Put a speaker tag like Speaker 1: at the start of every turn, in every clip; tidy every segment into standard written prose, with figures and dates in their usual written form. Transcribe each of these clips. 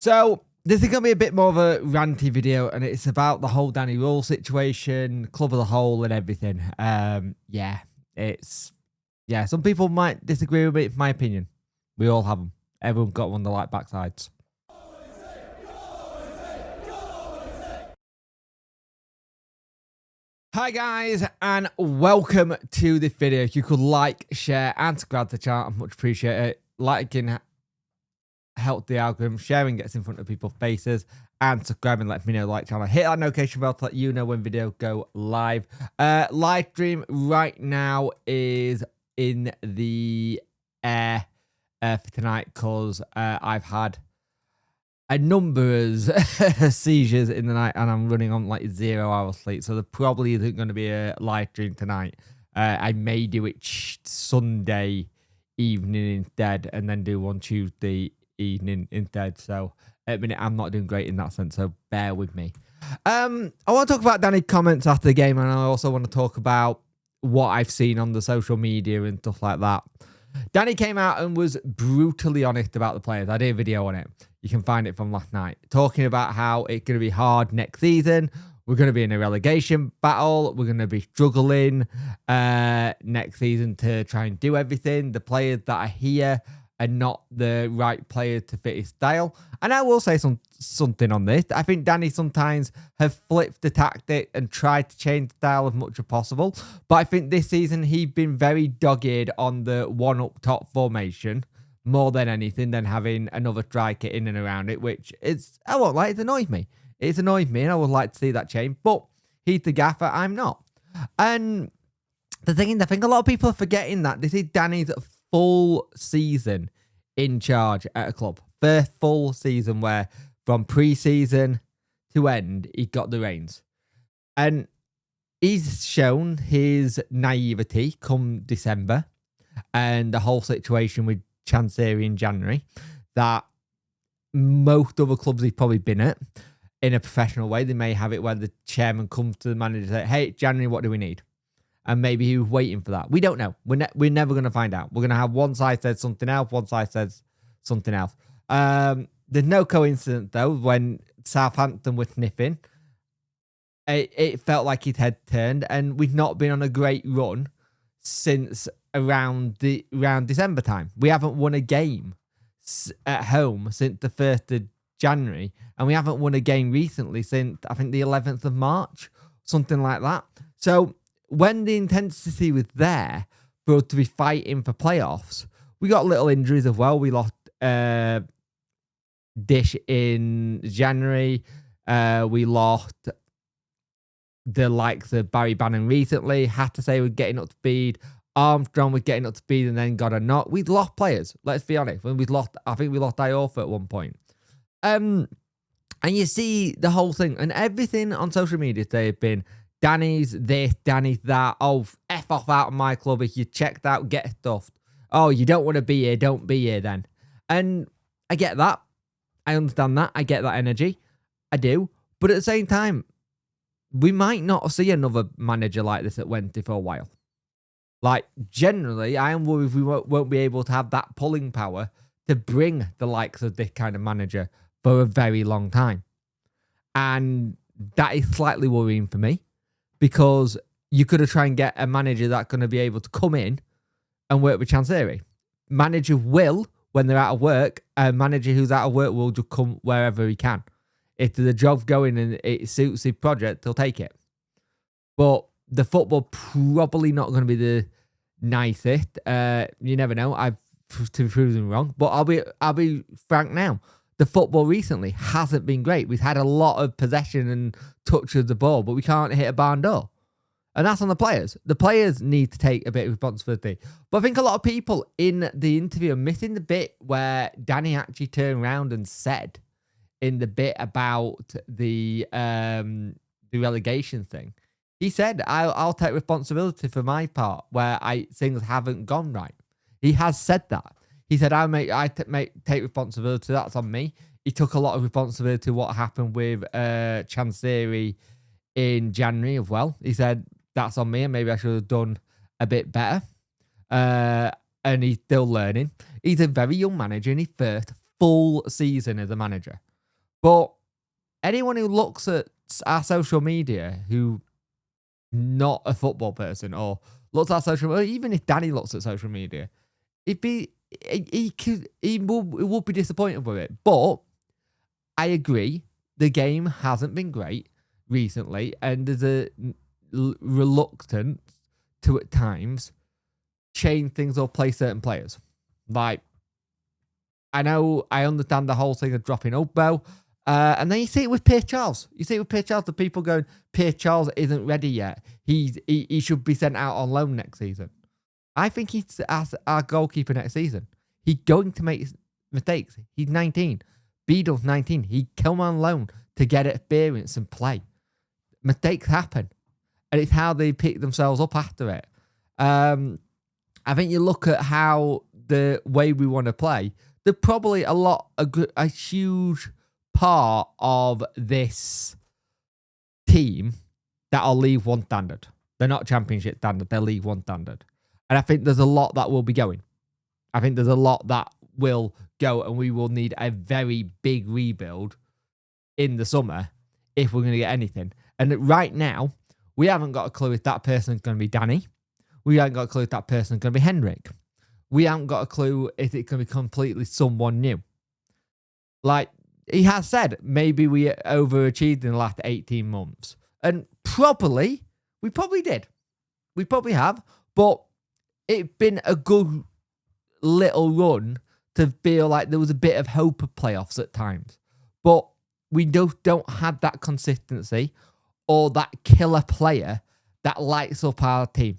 Speaker 1: So this is going to be a bit more of a ranty video, and it's about the whole Danny Rule situation, club as a whole, and everything. Some people might disagree with it. My opinion, we all have them. Everyone got one of the like backsides. Hi guys, and welcome to this video. If you could like, share, and subscribe to the channel, I much appreciate it. Liking help the algorithm, sharing gets in front of people's faces, and subscribing let me know like channel. Hit that notification bell to let you know when video go live. Live stream right now is in the air for tonight because I've had a number of seizures in the night and I'm running on like 0 hours sleep, so there probably isn't going to be a live stream tonight. I may do it Sunday evening instead, and then do one Tuesday evening instead. So at the minute I'm not doing great in that sense, so bear with me. I want to talk about Danny's comments after the game, and I also want to talk about what I've seen on the social media and stuff like that. Danny came out and was brutally honest about the players. I did a video on it. You can find it from last night, talking about how it's going to be hard next season. We're going to be in a relegation battle. We're going to be struggling next season to try and do everything. The players that are here are not the right players to fit his style. And I will say something on this. I think Danny sometimes have flipped the tactic and tried to change the style as much as possible. But I think this season he's been very dogged on the one up top formation more than anything, than having another striker in and around it, which is, I won't lie, it annoys me. It's annoyed me, and I would like to see that change. But he's the gaffer, I'm not. And the thing is, I think a lot of people are forgetting that this is Danny's full season in charge at a club. First full season where from pre-season to end, he got the reins. And he's shown his naivety come December and the whole situation with Chancery in January that most other clubs he's probably been at in a professional way. They may have it where the chairman comes to the manager and say, hey, January, what do we need? And maybe he was waiting for that. We don't know. We're never going to find out. We're going to have one side says something else, one side says something else. There's no coincidence, though, when Southampton were sniffing, it felt like his head turned, and we've not been on a great run since around December time. We haven't won a game at home since the 1st of January, and we haven't won a game recently since, I think, the 11th of March, something like that. So when the intensity was there for us to be fighting for playoffs, we got little injuries as well. We lost Dish in January. We lost the likes of Barry Bannon recently. Had to say we're getting up to speed. Armstrong was getting up to speed and then got a knock. We'd lost players, let's be honest. When I think we lost Iorfa at one point. And you see the whole thing, and everything on social media today have been Danny's this, Danny's that. Oh, F off out of my club. If you checked out, get stuffed. Oh, you don't want to be here, don't be here then. And I get that. I understand that. I get that energy. I do. But at the same time, we might not see another manager like this at Wednesday for a while. Like, generally, I am worried we won't be able to have that pulling power to bring the likes of this kind of manager for a very long time. And that is slightly worrying for me, because you could have tried and get a manager that's going to be able to come in and work with Chancery. Manager will, when they're out of work, a manager who's out of work will just come wherever he can. If the job's going and it suits his project, he'll take it. But the football probably not going to be the nicest. You never know. I've to be proven wrong, but I'll be frank now. The football recently hasn't been great. We've had a lot of possession and touch of the ball, but we can't hit a barn door. And that's on the players. The players need to take a bit of responsibility. But I think a lot of people in the interview are missing the bit where Danny actually turned around and said in the bit about the relegation thing. He said, I'll take responsibility for my part where things haven't gone right. He has said that. He said, I take responsibility. That's on me. He took a lot of responsibility to what happened with Chancery in January as well. He said, that's on me, and maybe I should have done a bit better. And he's still learning. He's a very young manager in his first full season as a manager. But anyone who looks at our social media who not a football person or looks at social media, even if Danny looks at social media, he would be disappointed with it. But I agree, the game hasn't been great recently, and there's a reluctance to at times change things or play certain players. Like, I understand the whole thing of dropping Ugbo, and then you see it with Pierre Charles. You see it with Pierre Charles, the people going, Pierre Charles isn't ready yet. He should be sent out on loan next season. I think he's as our goalkeeper next season. He's going to make mistakes. He's 19. Beadle's 19. He come on loan to get experience and play. Mistakes happen. And it's how they pick themselves up after it. I think you look at how the way we want to play, there's probably a huge part of this team that'll leave one standard. They're not championship standard, they're League One standard. And I think there's a lot that will be going. I think there's a lot that will go, and we will need a very big rebuild in the summer if we're going to get anything. And right now, we haven't got a clue if that person's going to be Danny. We haven't got a clue if that person's going to be Henrik. We haven't got a clue if it's going to be completely someone new. Like he has said, maybe we overachieved in the last 18 months. And we probably did. We probably have. But it's been a good little run to feel like there was a bit of hope of playoffs at times. But we don't have that consistency or that killer player that lights up our team.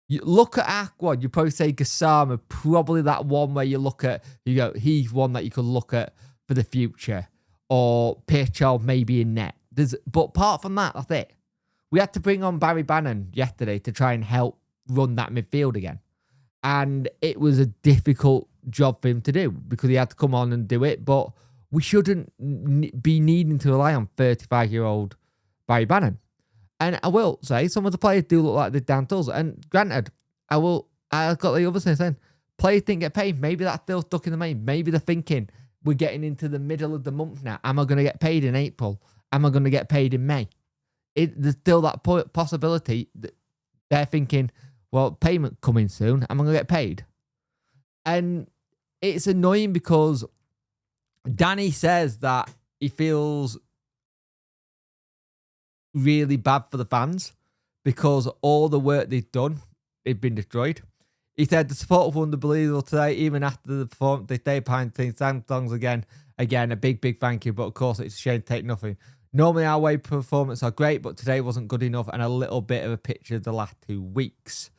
Speaker 1: You look at our squad, you probably say Gassama, probably that one where you look at, you go, he's one that you could look at for the future. Or Pierre Charles maybe in net. But apart from that, that's it. We had to bring on Barry Bannon yesterday to try and help run that midfield again. And it was a difficult job for him to do because he had to come on and do it. But we shouldn't be needing to rely on 35-year-old Barry Bannon. And I will say, some of the players do look like they're down tools. And granted, I've got the other thing saying, players didn't get paid. Maybe that's still stuck in the mind. Maybe they're thinking, we're getting into the middle of the month now. Am I going to get paid in April? Am I going to get paid in May? There's still that possibility that they're thinking, well, payment coming soon. Am I going to get paid? And it's annoying because Danny says that he feels really bad for the fans because all the work they've done, they've been destroyed. He said the support was unbelievable today, even after the performance. They stayed behind Team Samsung's again. Again, a big thank you, but of course it's a shame to take nothing. Normally our away performance are great, but today wasn't good enough, and a little bit of a picture of the last 2 weeks.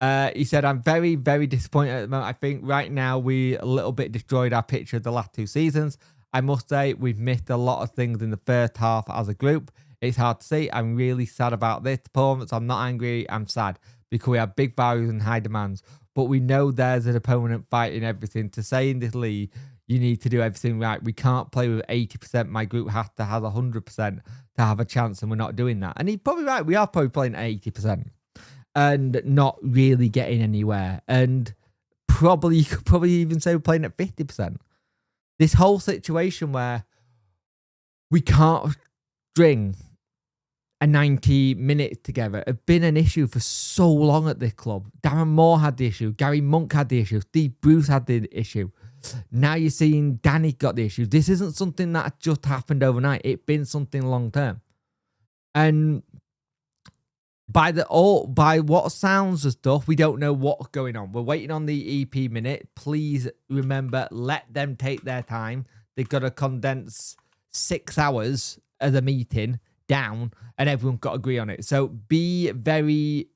Speaker 1: He said, I'm very disappointed at the moment. I think right now we a little bit destroyed our picture of the last 2 seasons. I must say we've missed a lot of things in the first half as a group. It's hard to see. I'm really sad about this performance. I'm not angry. I'm sad because we have big values and high demands. But we know there's an opponent fighting everything. To say in this league, you need to do everything right. We can't play with 80%. My group has to have 100% to have a chance, and we're not doing that. And he's probably right. We are probably playing at 80% and not really getting anywhere. And you could probably even say we're playing at 50%. This whole situation where we can't string a 90 minutes together have been an issue for so long at this club. Darren Moore had the issue. Gary Monk had the issue. Steve Bruce had the issue. Now you're seeing Danny got the issue. This isn't something that just happened overnight. It's been something long term. And by what sounds of stuff, we don't know what's going on. We're waiting on the EP minute. Please remember, let them take their time. They've got to condense 6 hours of the meeting down, and everyone's got to agree on it. So be very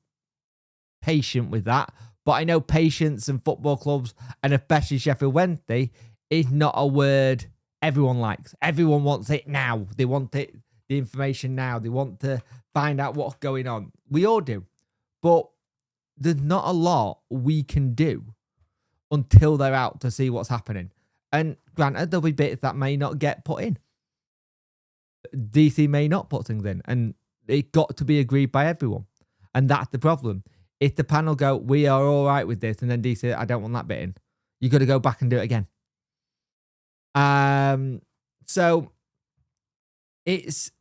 Speaker 1: patient with that. But I know patience in football clubs, and especially Sheffield Wednesday, is not a word everyone likes. Everyone wants it now. They want the information now. They want to find out what's going on. We all do. But there's not a lot we can do until they're out to see what's happening. And granted, there'll be bits that may not get put in. DC may not put things in, and it got to be agreed by everyone. And that's the problem. If the panel go, we are all right with this, and then DC, I don't want that bit in, you got to go back and do it again. So it's,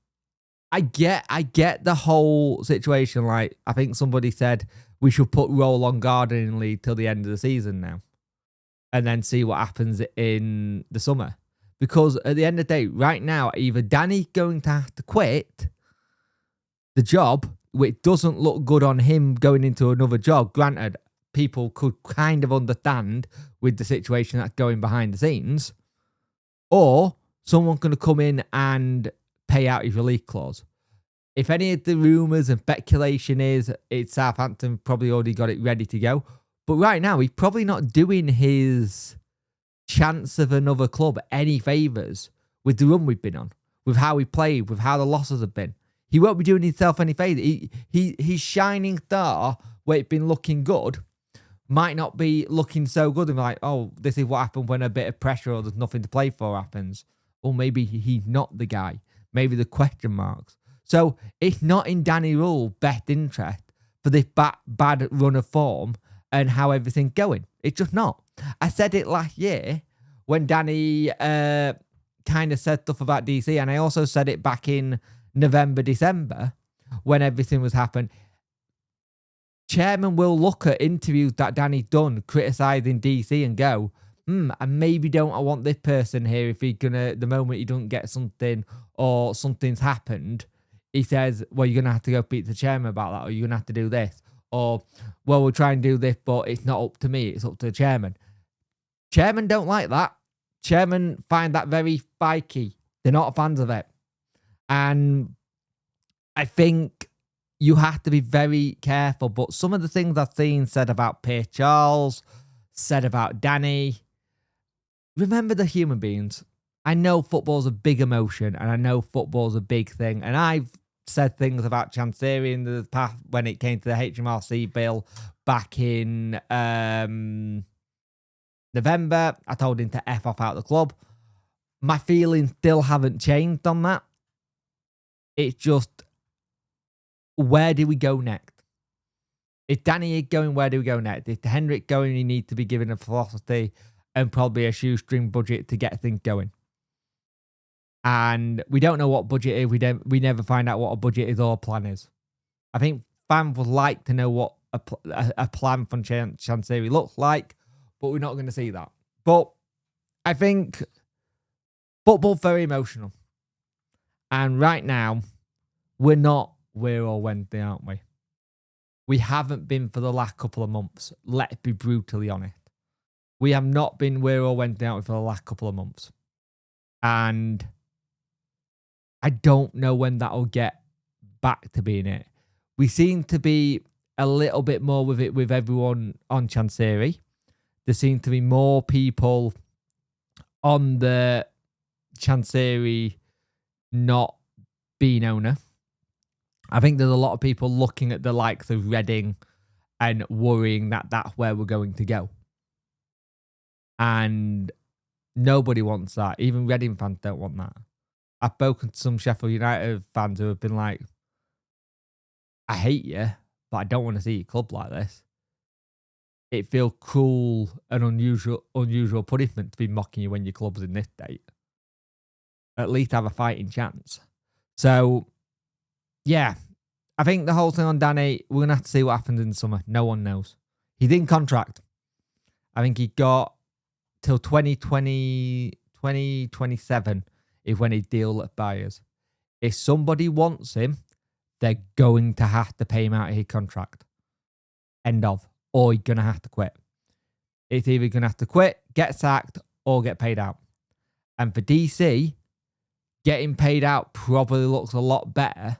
Speaker 1: I get the whole situation. Like, I think somebody said we should put Roll on gardening leave till the end of the season now, and then see what happens in the summer. Because at the end of the day, right now, either Danny's going to have to quit the job, which doesn't look good on him going into another job. Granted, people could kind of understand with the situation that's going behind the scenes, or someone's going to come in and pay out his release clause. If any of the rumours and speculation is it's Southampton probably already got it ready to go. But right now, he's probably not doing his chance of another club any favours with the run we've been on, with how we played, with how the losses have been. He won't be doing himself any favour. His shining star, where it's been looking good, might not be looking so good. And like, oh, this is what happened when a bit of pressure or there's nothing to play for happens. Or maybe he's not the guy. Maybe the question marks. So it's not in Danny Rule best interest for this bad run of form and how everything's going. It's just not. I said it last year when Danny kind of said stuff about DC, and I also said it back in November, December, when everything was happening. Chairman will look at interviews that Danny's done criticising DC and go, I maybe don't I want this person here if he's gonna, the moment he doesn't get something or something's happened, he says, well, you're gonna have to go speak to the chairman about that, or you're gonna have to do this, or well, we'll try and do this, but it's not up to me, it's up to the chairman. Chairman don't like that. Chairman find that very spiky. They're not fans of it. And I think you have to be very careful. But some of the things I've seen said about Pierre Charles, said about Danny, remember the human beings. I know football's a big emotion, and I know football's a big thing. And I've said things about Chansiri in the past when it came to the HMRC bill back in November. I told him to F off out the club. My feelings still haven't changed on that. It's just, where do we go next? If Danny is going, where do we go next? If Henrik going, you need to be given a philosophy and probably a shoestring budget to get things going. And we don't know what budget is. We never find out what a budget is or a plan is. I think fans would like to know what a plan from Chansiri looks like, but we're not going to see that. But I think football's very emotional. And right now, we're all Wednesday, aren't we? We haven't been for the last couple of months. Let's be brutally honest. We have not been we're all Wednesday, aren't we, for the last couple of months. And I don't know when that'll get back to being it. We seem to be a little bit more with it with everyone on Chansiri. There seem to be more people on the Chansiri not being owner. I think there's a lot of people looking at the likes of Reading and worrying that that's where we're going to go. And nobody wants that. Even Reading fans don't want that. I've spoken to some Sheffield United fans who have been like, I hate you, but I don't want to see your club like this. It feels cruel and unusual punishment to be mocking you when your club's in this state. At least have a fighting chance. So, yeah, I think the whole thing on Danny, we're going to have to see what happens in the summer. No one knows. He's in contract. I think he got till 2027 is when his deal expires. If somebody wants him, they're going to have to pay him out of his contract. End of. Or he's going to have to quit. It's either going to have to quit, get sacked, or get paid out. And for DC, getting paid out probably looks a lot better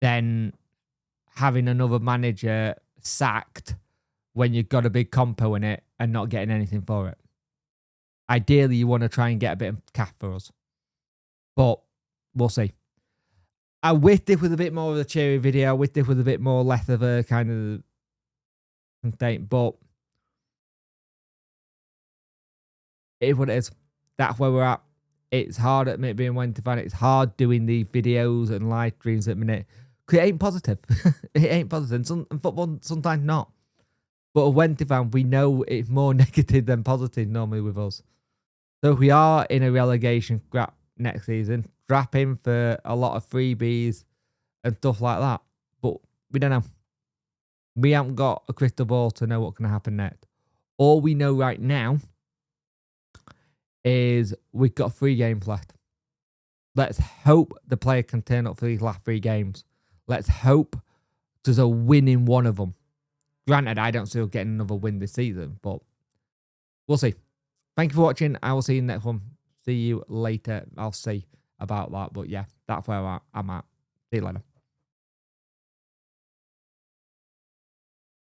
Speaker 1: than having another manager sacked when you've got a big compo in it and not getting anything for it. Ideally, you want to try and get a bit of cash for us. But we'll see. I wish this was a bit more of a cheery video. I wish this was a bit more less of a kind of thing. But it is what it is. That's where we're at. It's hard at me being Wednesday fan. It's hard doing these videos and live streams at the minute. Because it ain't positive. It ain't positive. And football sometimes not. But a Wednesday fan, we know it's more negative than positive normally with us. So if we are in a relegation scrap next season, strap in for a lot of freebies and stuff like that. But we don't know. We haven't got a crystal ball to know what's going to happen next. All we know right now is we've got 3 games left. Let's hope the player can turn up for these last 3 games. Let's hope there's a win in one of them. Granted, I don't see us getting another win this season, but we'll see. Thank you for watching. I will see you in the next one. See you later. I'll see about that. But yeah, that's where I'm at. See you later.